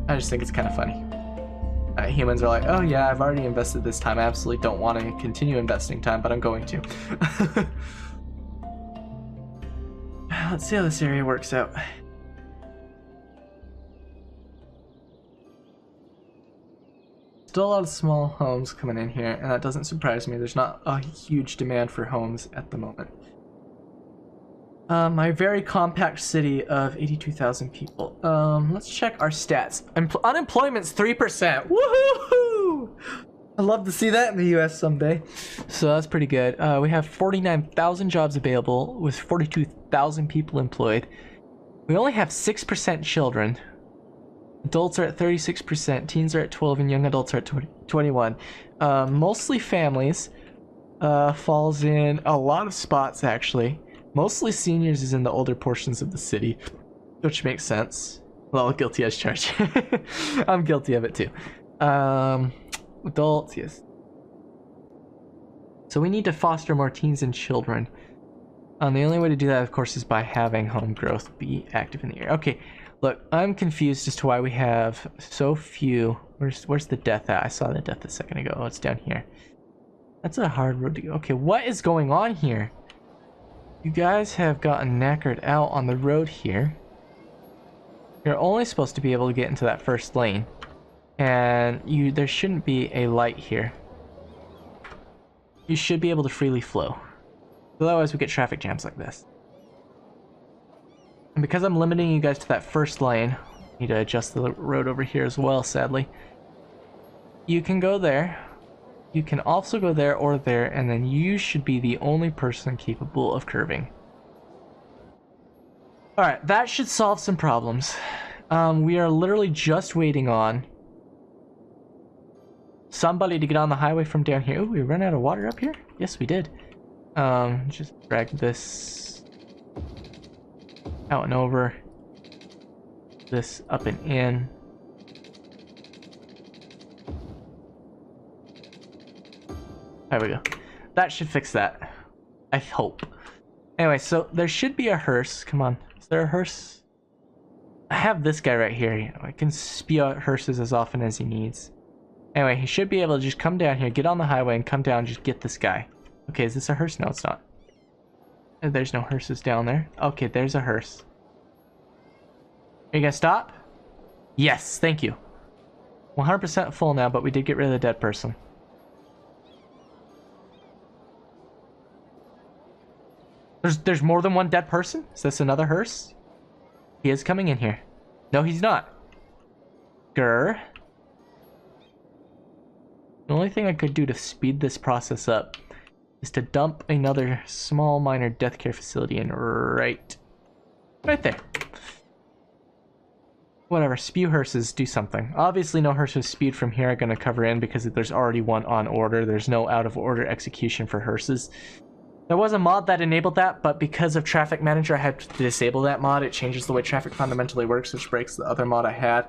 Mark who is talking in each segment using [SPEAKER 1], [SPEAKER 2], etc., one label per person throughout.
[SPEAKER 1] I just think it's kind of funny. Humans are like, oh yeah, I've already invested this time. I absolutely don't want to continue investing time, but I'm going to. Let's see how this area works out. Still a lot of small homes coming in here, and that doesn't surprise me. There's not a huge demand for homes at the moment. My very compact city of 82,000 people. Let's check our stats. Unemployment's 3%. Woohoo! I'd love to see that in the US someday. So that's pretty good. We have 49,000 jobs available with 42,000 people employed. We only have 6% children. Adults are at 36%, teens are at 12, and young adults are at 21. Mostly families. Falls in a lot of spots, actually. Mostly seniors is in the older portions of the city, which makes sense. Well, guilty as charged. I'm guilty of it too. Adults, yes. So we need to foster more teens and children. The only way to do that, of course, is by having home growth be active in the area. Okay, look, I'm confused as to why we have so few. Where's the death at? I saw the death a second ago. Oh, it's down here. That's a hard road to go. Okay, what is going on here? You guys have gotten knackered out on the road here. You're only supposed to be able to get into that first lane. And there shouldn't be a light here. You should be able to freely flow. Otherwise we get traffic jams like this. And because I'm limiting you guys to that first lane, I need to adjust the road over here as well, sadly. You can go there. You can also go there or there, and then you should be the only person capable of curving. Alright, that should solve some problems. We are literally just waiting on somebody to get on the highway from down here. Ooh, we ran out of water up here? Yes, we did. Just drag this out and over. This up and in. There we go. That should fix that. I hope. Anyway, so there should be a hearse. Come on. Is there a hearse? I have this guy right here. You know, I can spew out hearses as often as he needs. Anyway, he should be able to just come down here, get on the highway, and come down and just get this guy. Okay, is this a hearse? No, it's not. There's no hearses down there. Okay, there's a hearse. Are you gonna stop? Yes, thank you. 100% full now, but we did get rid of the dead person. There's more than one dead person? Is this another hearse? He is coming in here. No, he's not. Grr. The only thing I could do to speed this process up is to dump another small minor death care facility in right there. Whatever, spew hearses, do something. Obviously no hearses spewed from here are going to cover in because there's already one on order. There's no out of order execution for hearses. There was a mod that enabled that, but because of Traffic Manager I had to disable that mod. It changes the way traffic fundamentally works, which breaks the other mod I had.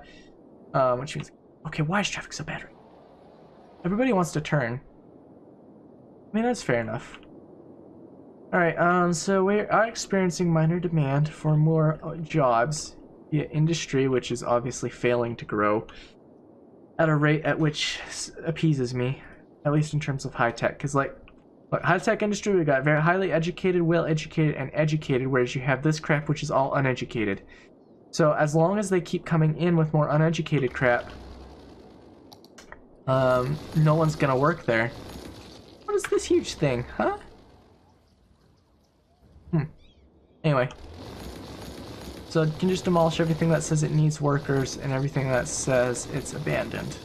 [SPEAKER 1] Which means, okay, why is traffic so bad? Everybody wants to turn. I mean, that's fair enough. Alright, so we are experiencing minor demand for more jobs via industry, which is obviously failing to grow at a rate at which appeases me, at least in terms of high tech. Because, like, high-tech industry, we got very highly educated, well-educated, and educated, whereas you have this crap, which is all uneducated. So as long as they keep coming in with more uneducated crap, no one's gonna work there. What is this huge thing, huh? Anyway. So it can just demolish everything that says it needs workers and everything that says it's abandoned.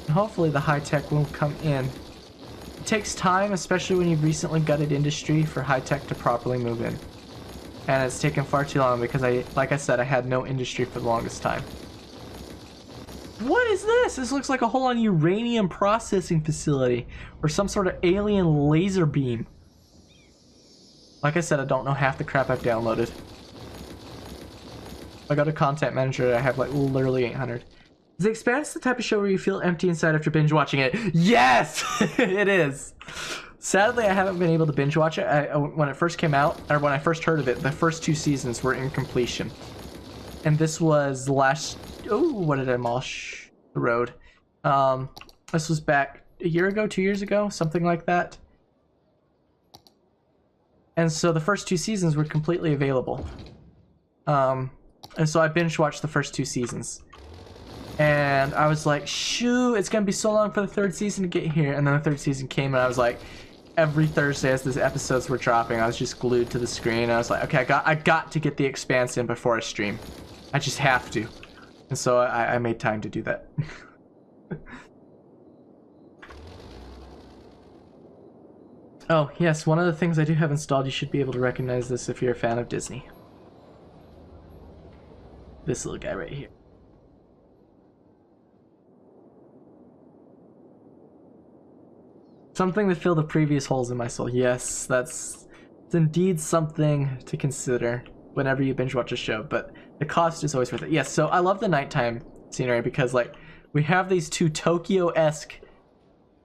[SPEAKER 1] And hopefully the high-tech will come in. It takes time, especially when you've recently gutted industry, for high-tech to properly move in. And it's taken far too long because like I said, I had no industry for the longest time. What is this? This looks like a whole-on uranium processing facility or some sort of alien laser beam. Like I said, I don't know half the crap I've downloaded. I got a content manager, I have like literally 800. Is The Expanse the type of show where you feel empty inside after binge watching it? Yes! It is! Sadly, I haven't been able to binge watch it. When it first came out, or when I first heard of it, the first 2 seasons were in completion. And this was Oh, what did I mosh? The road. This was back a year ago, 2 years ago, something like that. And so the first 2 seasons were completely available. And so I binge watched the first 2 seasons. And I was like, shoo, it's gonna be so long for the 3rd season to get here. And then the 3rd season came and I was like, every Thursday as the episodes were dropping, I was just glued to the screen. I was like, okay, I got to get the Expanse in before I stream. I just have to. And so I made time to do that. Oh, yes, one of the things I do have installed, you should be able to recognize this if you're a fan of Disney. This little guy right here. Something to fill the previous holes in my soul. Yes, it's indeed something to consider whenever you binge watch a show, but the cost is always worth it. Yes, so I love the nighttime scenery because, like, we have these 2 Tokyo-esque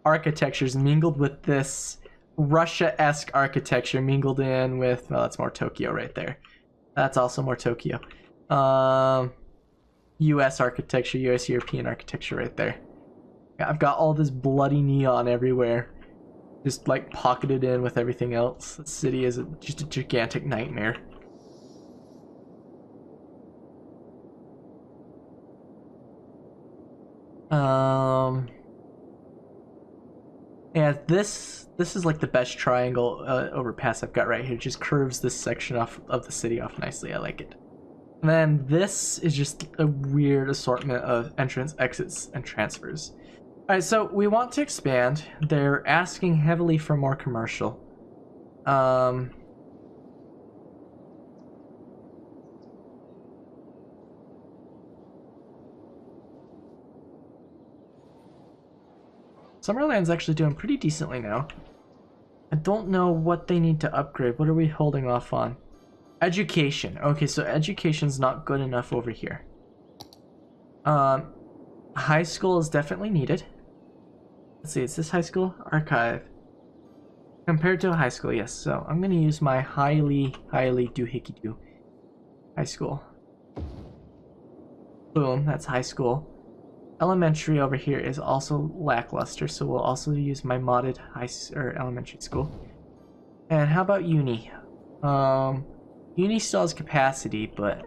[SPEAKER 1] architectures mingled with this Russia-esque architecture mingled in with, well, that's more Tokyo right there. That's also more Tokyo. US architecture, US European architecture right there. I've got all this bloody neon everywhere, just like pocketed in with everything else. The city is just a gigantic nightmare. Yeah, this is like the best triangle overpass I've got right here. It just curves this section off of the city off nicely. I like it. And then this is just a weird assortment of entrance, exits, and transfers. Alright, so we want to expand. They're asking heavily for more commercial. Summerland's actually doing pretty decently now. I don't know what they need to upgrade. What are we holding off on? Education. Okay, so education's not good enough over here. High school is definitely needed. Let's see, is this high school? Archive. Compared to a high school, yes. So I'm gonna use my highly doohickey-doo high school. Boom, that's high school. Elementary over here is also lackluster, so we'll also use my modded elementary school. And how about uni? Uni still has capacity, but I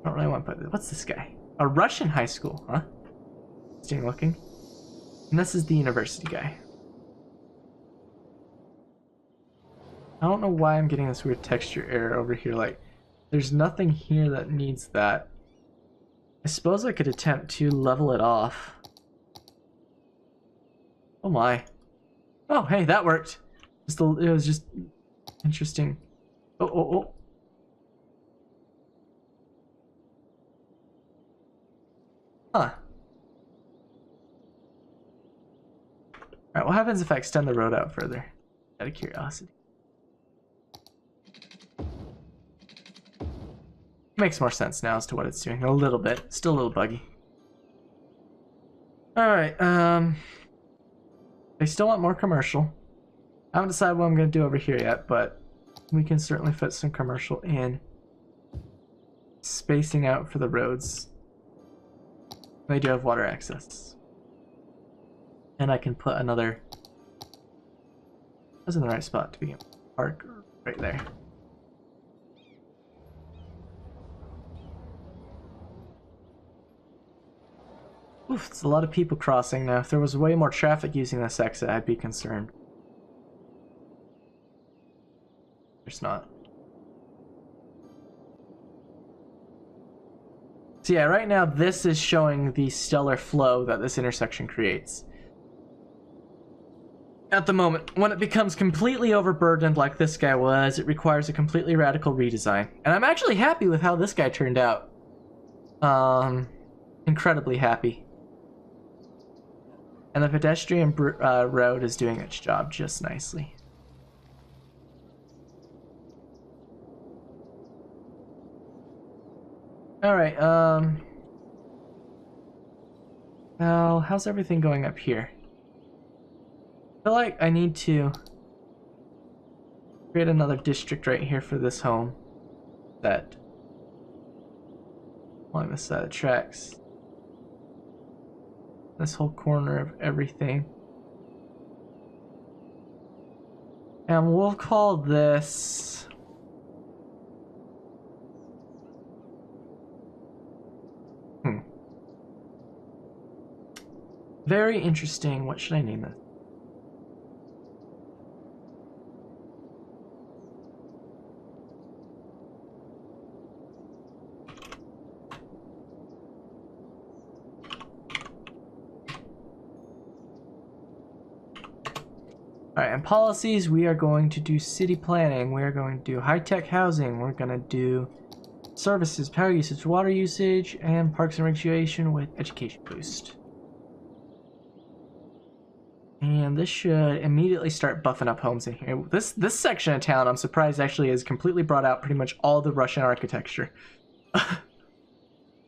[SPEAKER 1] don't really want to put. What's this guy? A Russian high school, huh? Interesting looking. And this is the university guy. I don't know why I'm getting this weird texture error over here. Like, there's nothing here that needs that. I suppose I could attempt to level it off. Oh my. Oh, hey, that worked. It was just interesting. Oh. Huh. Alright, what happens if I extend the road out further? Out of curiosity. Makes more sense now as to what it's doing. A little bit. Still a little buggy. Alright, I still want more commercial. I haven't decided what I'm going to do over here yet, but we can certainly fit some commercial in. Spacing out for the roads. They do have water access. And I can put another... I was in the right spot to begin. Park right there. Oof, it's a lot of people crossing now. If there was way more traffic using this exit, I'd be concerned. There's not. So yeah, right now this is showing the stellar flow that this intersection creates. At the moment, when it becomes completely overburdened like this guy was, it requires a completely radical redesign. And I'm actually happy with how this guy turned out. Incredibly happy. And the pedestrian road is doing its job just nicely. Alright, well, how's everything going up here? I feel like I need to create another district right here for this home that along the side of the tracks. This whole corner of everything. And we'll call this... Very interesting. What should I name this? Alright, and policies, we are going to do city planning, we are going to do high-tech housing, we're going to do services, power usage, water usage, and parks and recreation with education boost. And this should immediately start buffing up homes in here. This section of town, I'm surprised, actually has completely brought out pretty much all the Russian architecture.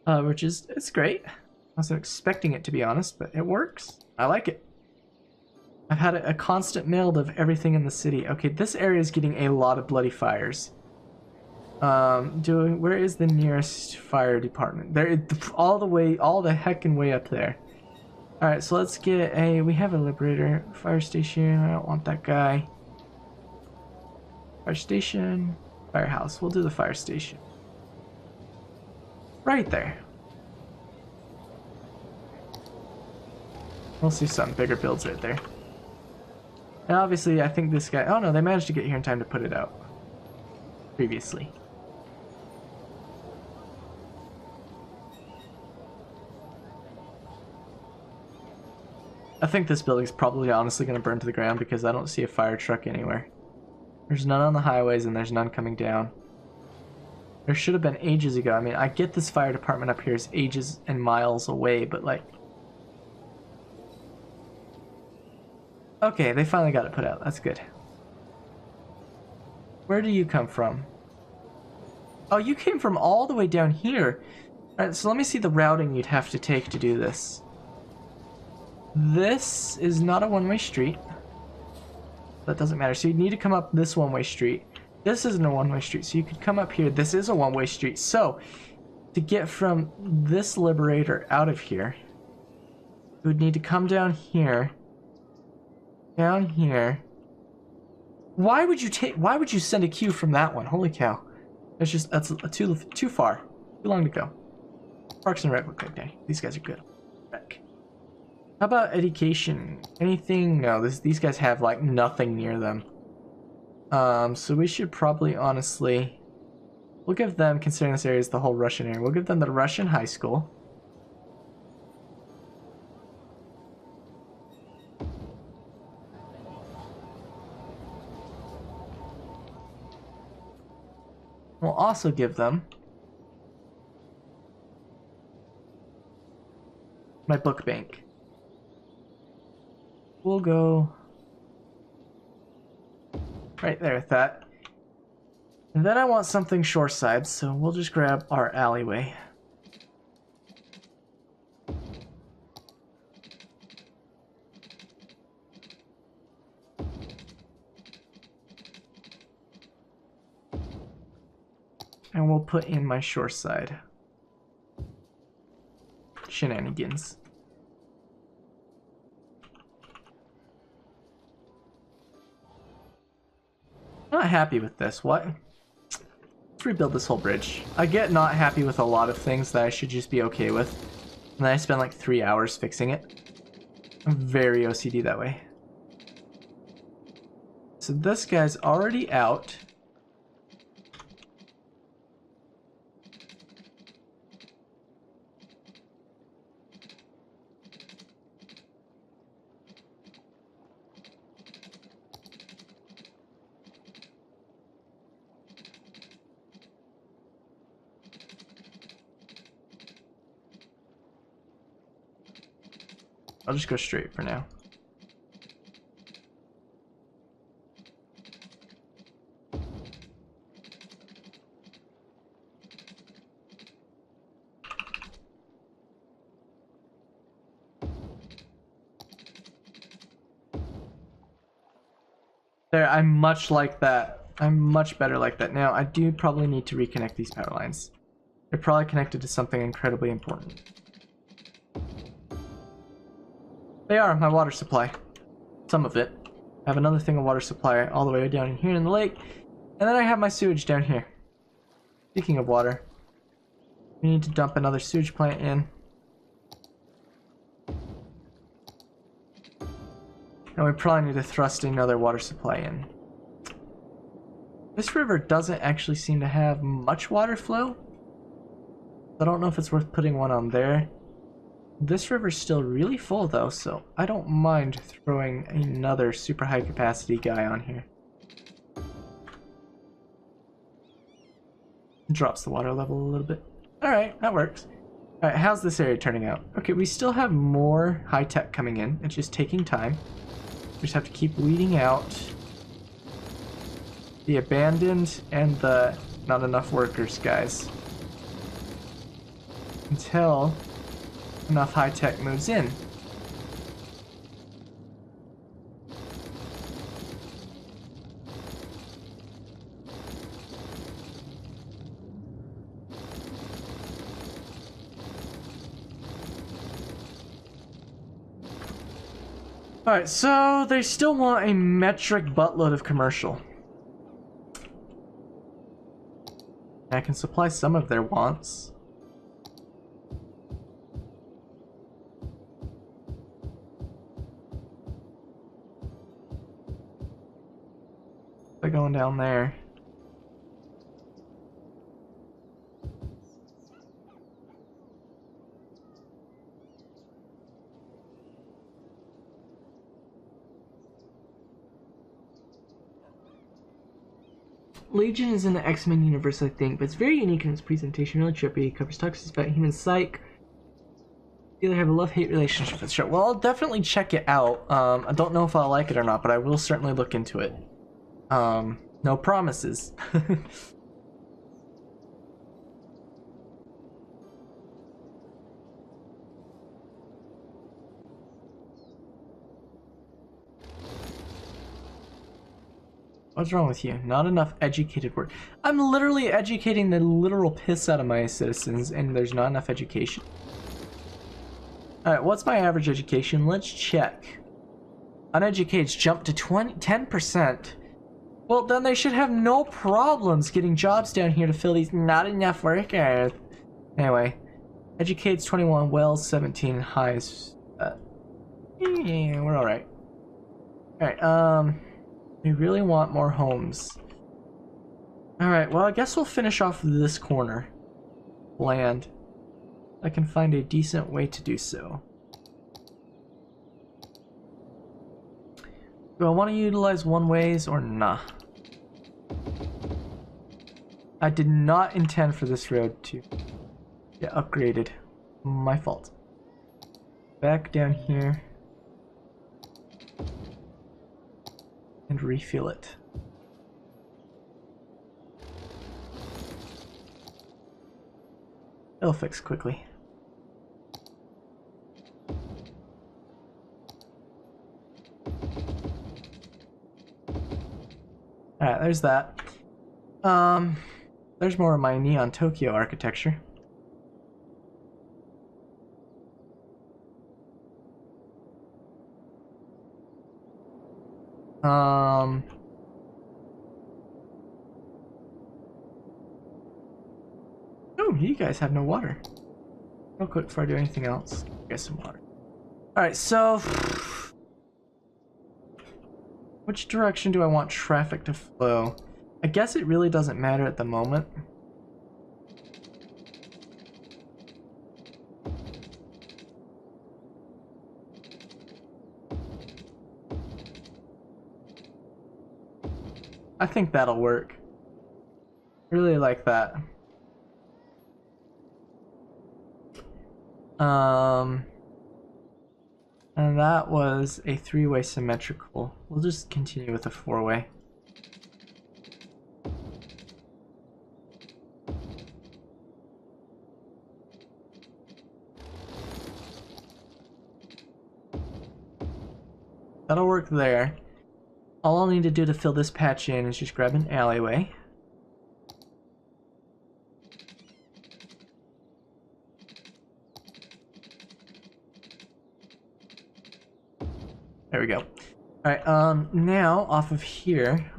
[SPEAKER 1] Which is, it's great. I wasn't expecting it, to be honest, but it works. I like it. I've had a constant build of everything in the city. Okay, this area is getting a lot of bloody fires. Where is the nearest fire department? There, all the heckin' way up there. Alright, so let's get we have a liberator. Fire station, I don't want that guy. Fire station, firehouse. We'll do the fire station. Right there. We'll see some bigger builds right there. And obviously, I think this guy... Oh no, they managed to get here in time to put it out. Previously. I think this building's probably honestly going to burn to the ground because I don't see a fire truck anywhere. There's none on the highways and there's none coming down. There should have been ages ago. I mean, I get this fire department up here is ages and miles away, but like... Okay, they finally got it put out. That's good. Where do you come from? Oh, you came from all the way down here. Alright, so let me see the routing you'd have to take to do this. This is not a one-way street. That doesn't matter. So you need to come up this one-way street. This isn't a one-way street, so you could come up here. This is a one-way street. So, to get from this liberator out of here, you would need to come down here. Down here. Why would you send a queue from that one? Holy cow. That's too far. Too long to go. Parks and Rec look like that. These guys are good. Rec. How about education? Anything? No, these guys have like nothing near them. So we should probably honestly, we'll give them, considering this area is the whole Russian area, we'll give them the Russian high school. We'll also give them my book bank. We'll go right there with that. And then I want something shoreside, so we'll just grab our alleyway. And we'll put in my shoreside shenanigans. Not happy with this. What? Let's rebuild this whole bridge. I get not happy with a lot of things that I should just be okay with. And then I spend like 3 hours fixing it. I'm very OCD that way. So this guy's already out. I'll just go straight for now. There, I'm much like that. I'm much better like that. Now, I do probably need to reconnect these power lines. They're probably connected to something incredibly important. They are, my water supply. Some of it. I have another thing of water supply all the way down in here in the lake. And then I have my sewage down here. Speaking of water, we need to dump another sewage plant in. And we probably need to thrust another water supply in. This river doesn't actually seem to have much water flow. I don't know if it's worth putting one on there. This river's still really full though, so I don't mind throwing another super high capacity guy on here. Drops the water level a little bit. Alright, that works. Alright, how's this area turning out? Okay, we still have more high tech coming in. It's just taking time. We just have to keep weeding out the abandoned and the not enough workers guys until enough high tech moves in. Alright, so they still want a metric buttload of commercial. I can supply some of their wants. They're going down there. Legion is in the X-Men universe, I think, but it's very unique in its presentation, really trippy. It covers toxins about human psych. Either have a love-hate relationship with the show. Well, I'll definitely check it out. I don't know if I'll like it or not, but I will certainly look into it. No promises. What's wrong with you? Not enough educated work. I'm literally educating the literal piss out of my citizens, and there's not enough education. Alright, what's my average education? Let's check. Uneducated's jumped to 10%. Well, then they should have no problems getting jobs down here to fill these not enough workers. Anyway, educated's 21, wells 17, highs. Yeah, we're alright. Alright, we really want more homes. Alright, well, I guess we'll finish off this corner. Land. I can find a decent way to do so. Do I want to utilize one-ways or nah? I did not intend for this road to get upgraded. My fault. Back down here. And refill it. It'll fix quickly. Alright, there's that. There's more of my Neon Tokyo architecture. Oh, you guys have no water. Real quick before I do anything else, get some water. Alright, so which direction do I want traffic to flow? I guess it really doesn't matter at the moment. I think that'll work. Really like that. And that was a three-way symmetrical. We'll just continue with a four-way. That'll work there. All I'll need to do to fill this patch in is just grab an alleyway. There we go. Alright, now off of here,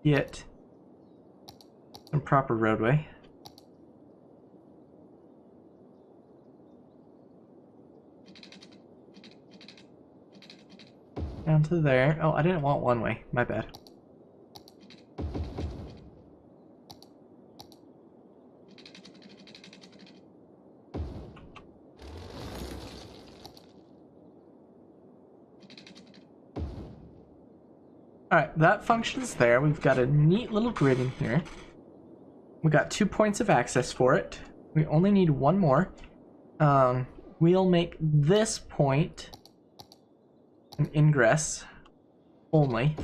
[SPEAKER 1] get some proper roadway. Down to there. Oh, I didn't want one way. My bad. Alright, that functions there. We've got a neat little grid in here. We got 2 points of access for it. We only need one more. We'll make this point an ingress only.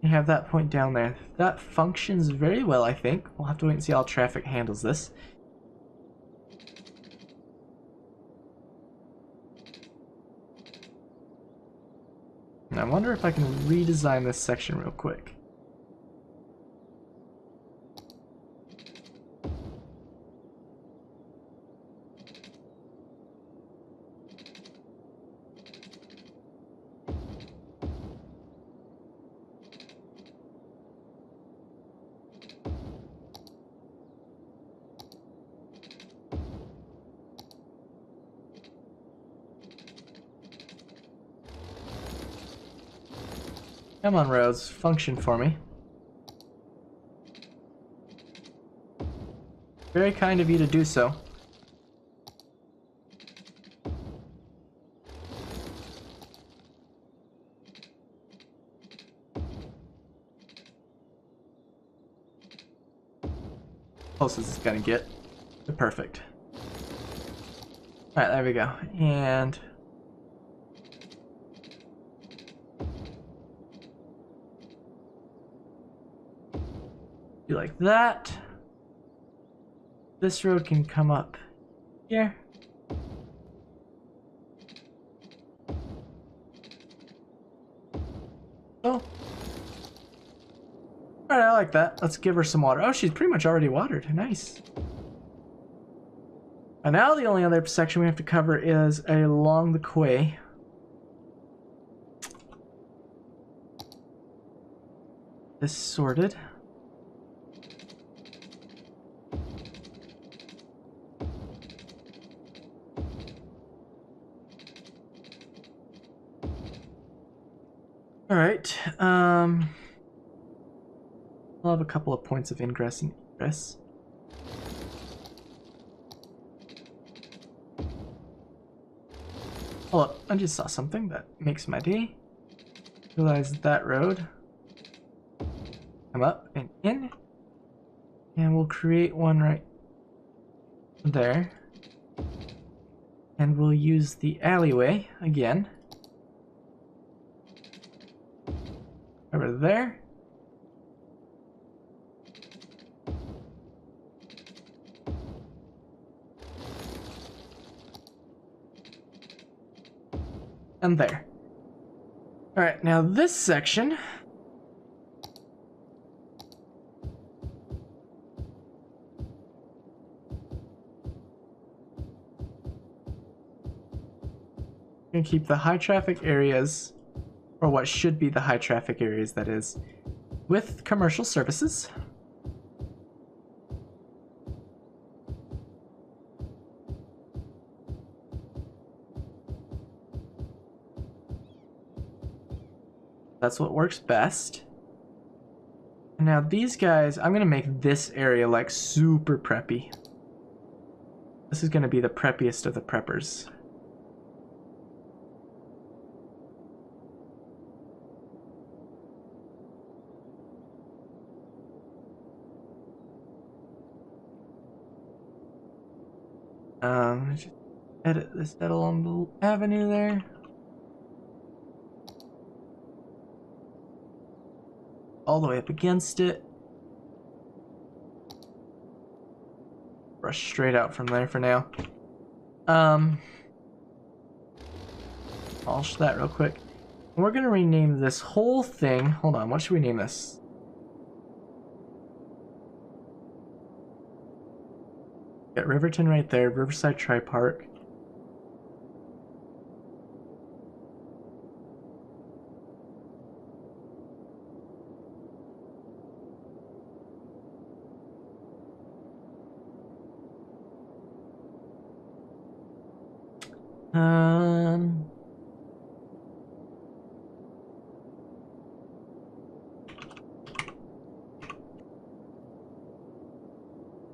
[SPEAKER 1] You have that point down there. That functions very well, I think. We'll have to wait and see how traffic handles this. And I wonder if I can redesign this section real quick. Come on, roads, function for me. Very kind of you to do so. Close as it's gonna get. Perfect. Alright, there we go. And do like that. This road can come up here. Oh. Alright, I like that. Let's give her some water. Oh, she's pretty much already watered. Nice. And now the only other section we have to cover is along the quay. This sorted. Alright, I'll have a couple of points of ingress and egress. Hold up, I just saw something that makes my day. Realize that road. Come up and in. And we'll create one right there. And we'll use the alleyway again. Over there. And there. Alright, now this section. We're gonna keep the high traffic areas, or what should be the high traffic areas, that is, with commercial services. That's what works best. And now these guys, I'm gonna make this area like super preppy. This is gonna be the preppiest of the preppers. Just edit this out along the avenue there. All the way up against it. Brush straight out from there for now. Polish that real quick. And we're gonna rename this whole thing. Hold on, what should we name this? Got Riverton right there, Riverside Tri Park. Um.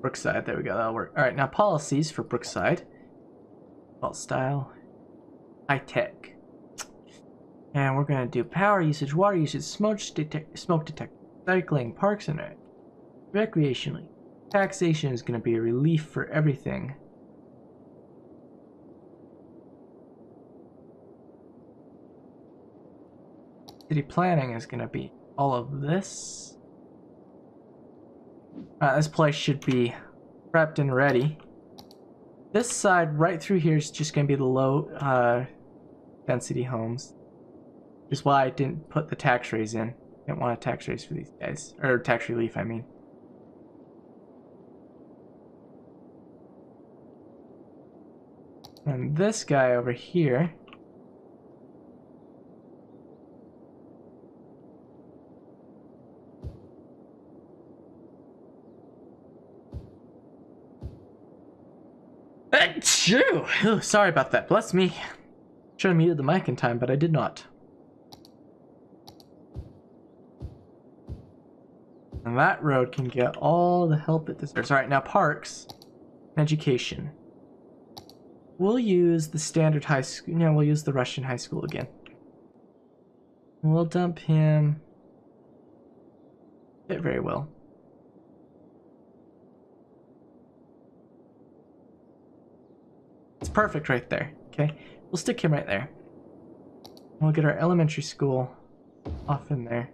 [SPEAKER 1] Brookside, there we go, that'll work. All right, now policies for Brookside. Default style, high tech. And we're gonna do power usage, water usage, smoke detect, cycling, parks and recreationally. Taxation is gonna be a relief for everything. City planning is gonna be all of this. This place should be prepped and ready. This side right through here is just going to be the low density homes. Which is why I didn't put the tax raise in. Didn't want a tax raise for these guys. Or tax relief, I mean. And this guy over here. Oh, sorry about that. Bless me. Should have muted the mic in time, but I did not. And that road can get all the help it deserves. All right, now parks, education. We'll use the standard high school. No, we'll use the Russian high school again. We'll dump him. Fit very well. It's perfect right there. Okay, we'll stick him right there. We'll get our elementary school off in there,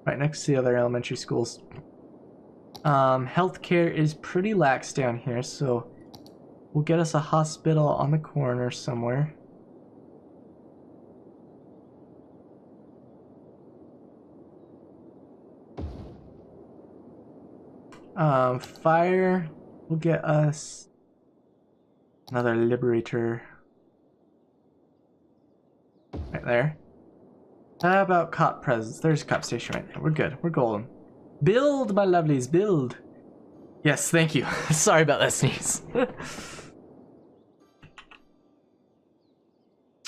[SPEAKER 1] right next to the other elementary schools. Healthcare is pretty lax down here, so we'll get us a hospital on the corner somewhere. Fire will get us another liberator right there. How about cop presence? There's a cop station right there. We're good. We're golden. Build, my lovelies, build. Yes, thank you. Sorry about that sneeze.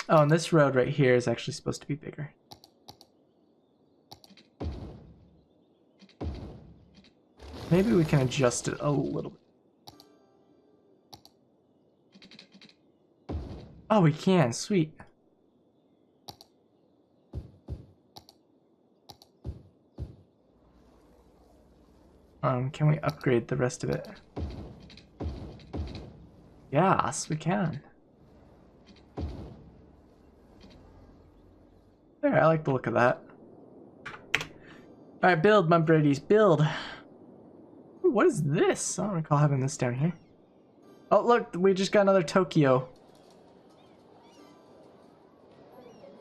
[SPEAKER 1] Oh, and this road right here is actually supposed to be bigger. Maybe we can adjust it a little bit. Oh, we can. Sweet. Can we upgrade the rest of it? Yes, we can. There, I like the look of that. Alright, build, my Brady's, build. Ooh, what is this? I don't recall having this down here. Oh, look, we just got another Tokyo.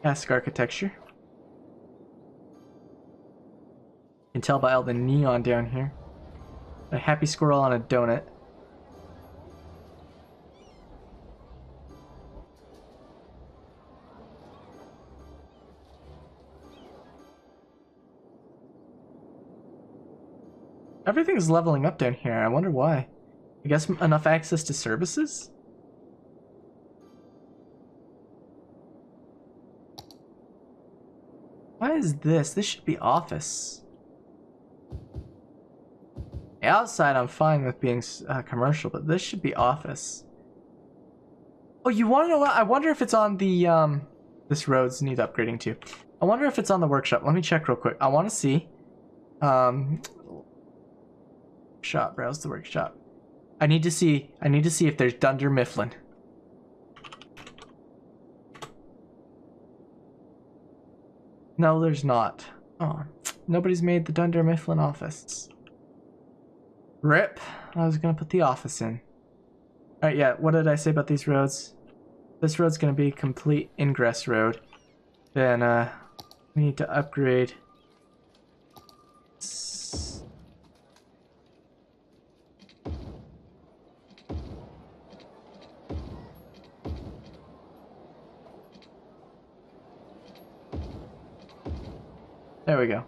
[SPEAKER 1] Classic architecture. You can tell by all the neon down here. A happy squirrel on a donut. Everything's leveling up down here. I wonder why. I guess enough access to services? Why is this? This should be office. The outside I'm fine with being commercial, but this should be office. Oh, you want to know what? I wonder if it's on the, this roads need upgrading too. I wonder if it's on the workshop. Let me check real quick. I want to see. Shop, browse the workshop. I need to see if there's Dunder Mifflin. No, there's not. Oh, nobody's made the Dunder Mifflin office. RIP. I was gonna put the office in. Alright, yeah, what did I say about these roads? This road's gonna be a complete ingress road. Then, we need to upgrade. There we go.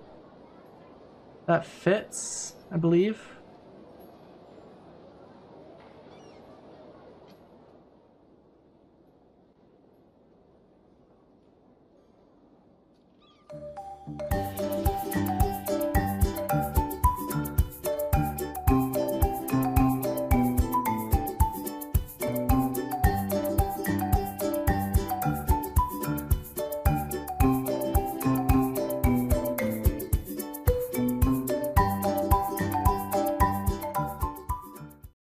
[SPEAKER 1] That fits, I believe.